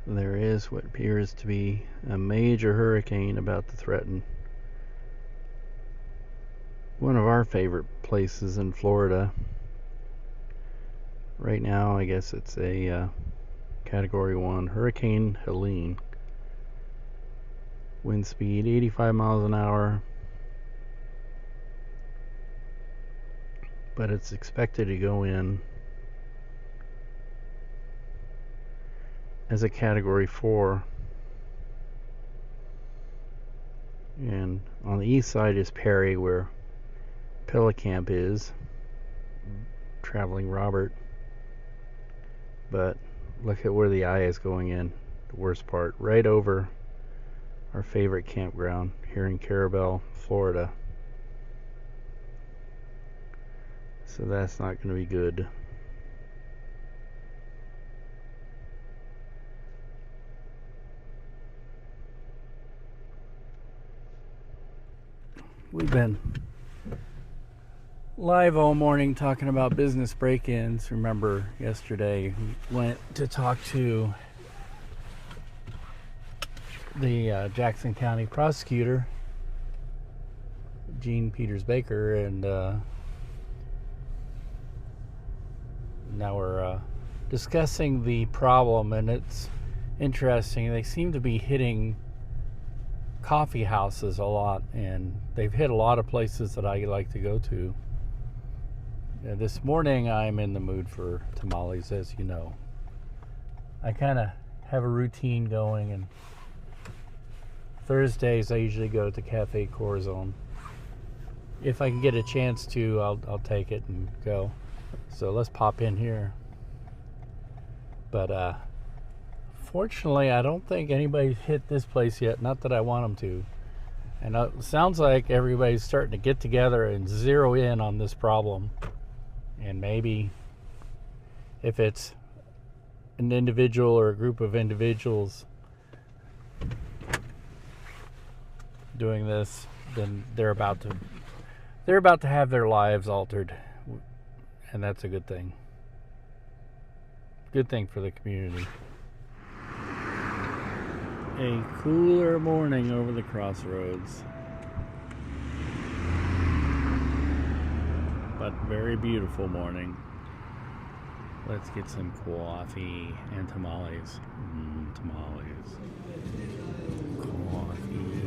there is what appears to be a major hurricane about to threaten one of our favorite places in Florida. Right now, I guess it's a Category 1 Hurricane Helene. Wind speed 85 miles an hour, but it's expected to go in as a Category 4. And on the east side is Perry, where Pellicamp is, Traveling Robert. But look at where the eye is going in, the worst part, right over our favorite campground here in Caravel, Florida. So that's not going to be good. We've been live all morning talking about business break-ins. Remember yesterday we went to talk to the Jackson County prosecutor, Gene Peters Baker, and now we're discussing the problem, and it's interesting. They seem to be hitting coffee houses a lot, and they've hit a lot of places that I like to go to. This morning I'm in the mood for tamales, as you know. I kind of have a routine going, and Thursdays I usually go to Cafe Corazon. If I can get a chance to, I'll take it and go. So let's pop in here. But fortunately, I don't think anybody's hit this place yet. Not that I want them to. And it sounds like everybody's starting to get together and zero in on this problem. And maybe if it's an individual or a group of individuals doing this, then they're about to have their lives altered. And that's a good thing. Good thing for the community. A cooler morning over the crossroads, but very beautiful morning. Let's get some coffee and tamales. Tamales. Coffee.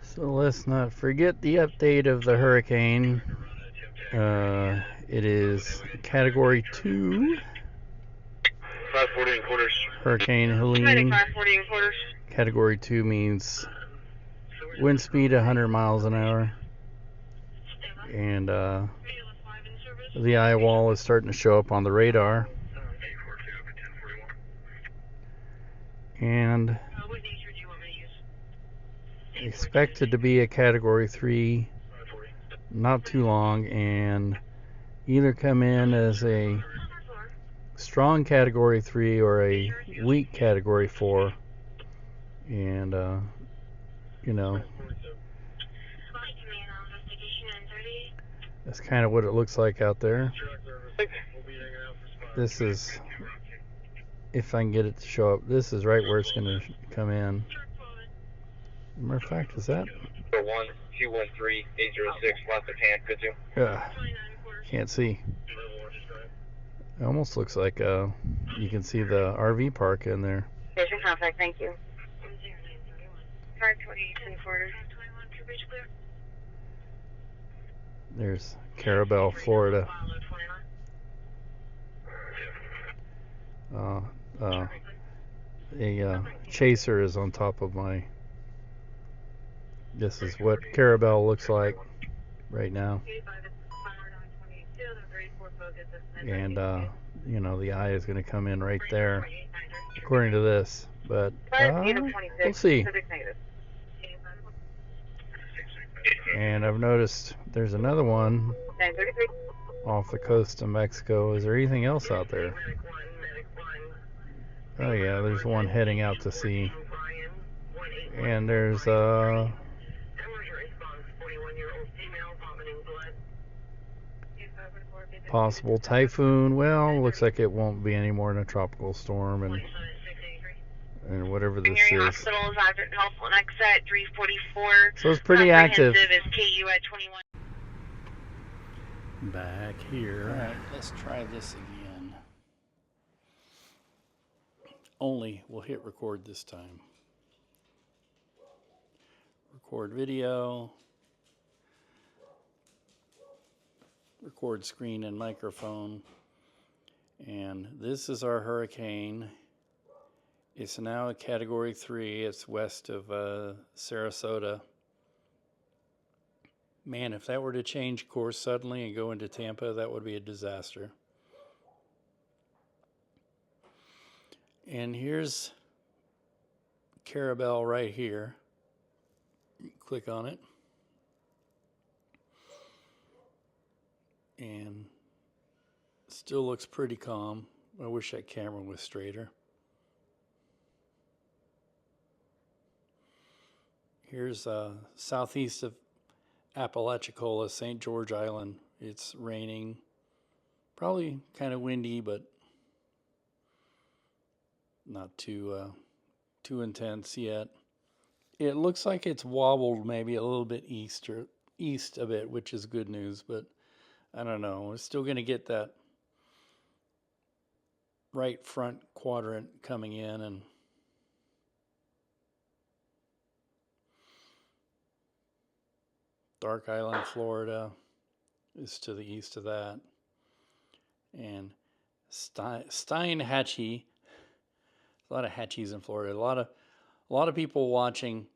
So let's not forget the update of the hurricane. It is Category 2. 540 and quarters. Hurricane Helene. 540 and quarters. Category 2 means wind speed 100 miles an hour. And the eye wall is starting to show up on the radar. And expected to be a Category 3 not too long, and either come in as a strong Category 3 or a weak Category 4. And you know, that's kind of what it looks like out there. This is, if I can get it to show up, this is right where it's going to come in. Matter of fact, is that? 1213-806 left of hand, good to. Yeah, can't see. It almost looks like you can see the RV park in there. Station contact, thank you. 528 and quarters. There's Caravel, Florida. A chaser is on top of my. This is what Caravel looks like right now. And you know, the eye is going to come in right there, according to this. But we'll see. And I've noticed there's another one off the coast of Mexico. Is there anything else out there? Oh yeah, there's one heading out to sea. And there's possible typhoon. Well, looks like it won't be any more than a tropical storm, and whatever this is. Hospital is helpful next at 344. So it's pretty active. Is KU at 21. Back here. All right, let's try this again. Only we'll hit record this time. Record video. Record screen and microphone. And this is our hurricane. It's now a Category 3. It's west of Sarasota. Man, if that were to change course suddenly and go into Tampa, that would be a disaster. And here's Caravel right here. Click on it. And still looks pretty calm. I wish that camera was straighter. Here's southeast of Apalachicola, St. George Island. It's raining. Probably kind of windy, but not too intense yet. It looks like it's wobbled maybe a little bit east of it, which is good news, but I don't know. It's still going to get that right front quadrant coming in, and Dark Island, Florida is to the east of that. And Steinhatchee, a lot of hatchies in Florida. A lot of people watching,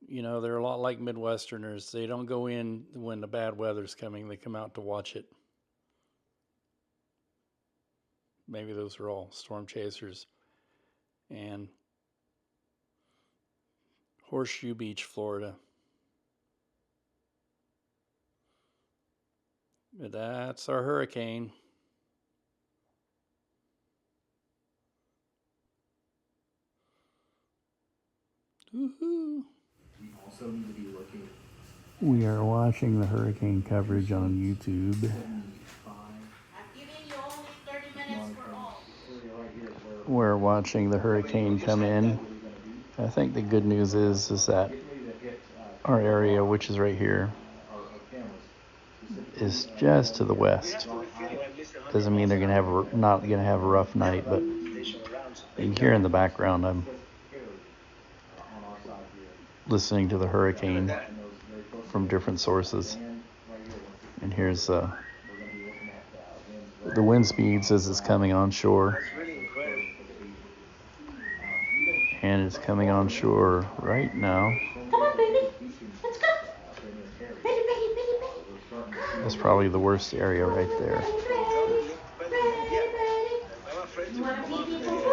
you know, they're a lot like Midwesterners. They don't go in when the bad weather's coming. They come out to watch it. Maybe those are all storm chasers. And Horseshoe Beach, Florida. That's our hurricane. Woohoo! We are watching the hurricane coverage on YouTube. We're watching the hurricane come in. I think the good news is that our area, which is right here, is just to the west. Doesn't mean they're not gonna have a rough night, but you can hear in the background I'm listening to the hurricane from different sources. And here's the wind speeds as it's coming on shore. And it's coming on shore right now. Come on, baby. Let's go. Ready, ready, ready, ready. That's probably the worst area right there. You want a pee-pee poo-poo?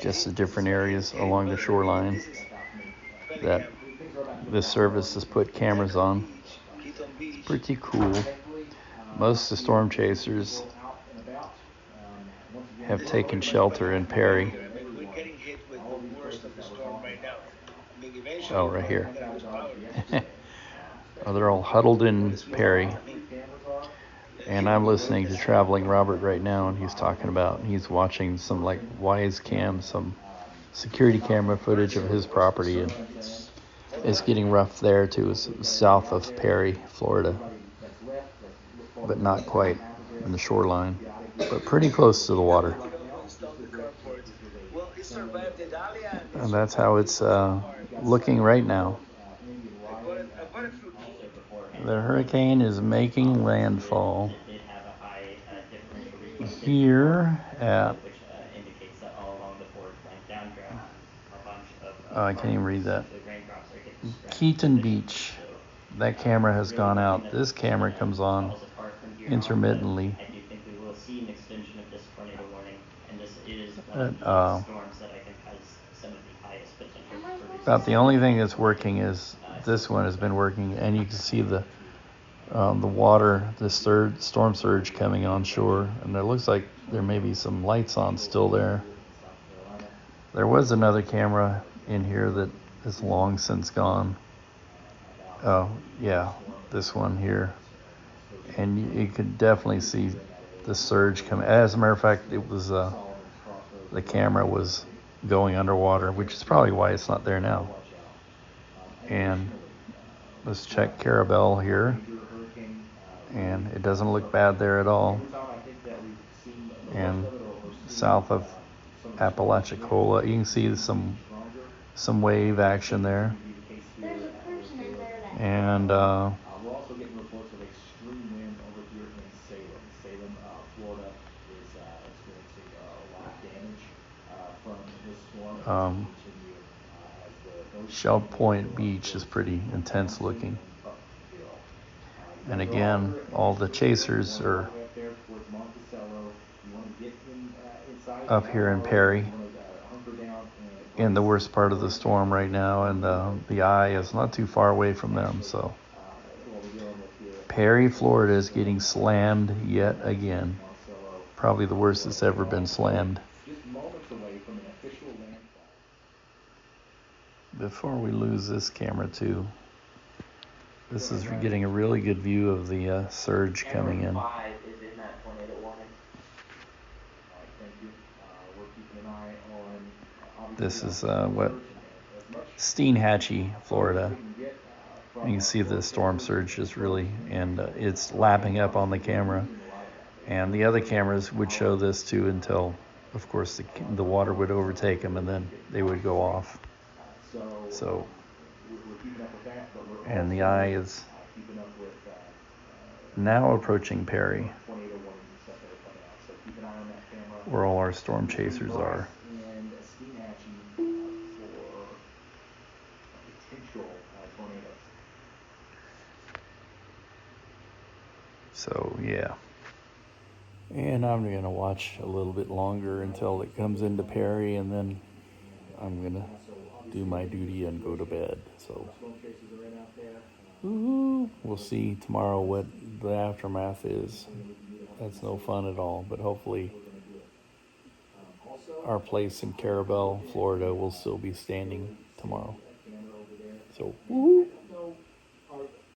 Just the different areas along the shoreline that this service has put cameras on. It's pretty cool. Most of the storm chasers have taken shelter in Perry. Oh, right here. Oh, they're all huddled in Perry. And I'm listening to Traveling Robert right now, and he's watching some like Wise Cam, some security camera footage of his property, and it's getting rough there too. It's south of Perry, Florida, but not quite in the shoreline, but pretty close to the water. And that's how it's looking right now. The hurricane is making landfall here at, I can't even read that. Keaton Beach. That camera has gone out. This camera comes on intermittently. I do think we will see an extension of this tornado warning, and this is one And, of the storms that I think has some of the highest potential for producing. About the only thing that's working is this one has been working, and you can see the water, the storm surge coming on shore, and it looks like there may be some lights on still there. There was another camera in here that is long since gone. Oh, yeah, this one here. And you could definitely see the surge coming. As a matter of fact, it was the camera was going underwater, which is probably why it's not there now. And let's check Caravel here, and it doesn't look bad there at all. And south of Apalachicola, you can see some wave action there. There's a person in there that. And We're also getting reports of extreme winds over here in Salem. Salem, Florida is experiencing a lot of damage from this storm. Continue as the Shell Point Beach is pretty intense looking. And again, all the chasers are up here in Perry, in the worst part of the storm right now, and the eye is not too far away from them. So Perry, Florida is getting slammed yet again. Probably the worst it's ever been slammed. Before we lose this camera too, this is getting a really good view of the surge coming in. 5 is in that tornado warning. Thank you. We're keeping an eye on. This is what Steenhatchee, Florida. You can see the storm surge is really, and it's lapping up on the camera. And the other cameras would show this too until, of course, the water would overtake them, and then they would go off. So, and the eye is now approaching Perry, where all our storm chasers are. So, yeah. And I'm going to watch a little bit longer until it comes into Perry, and then I'm going to do my duty and go to bed. So, we'll see tomorrow what the aftermath is. That's no fun at all, but hopefully our place in Caravel, Florida will still be standing tomorrow. So, woo-hoo.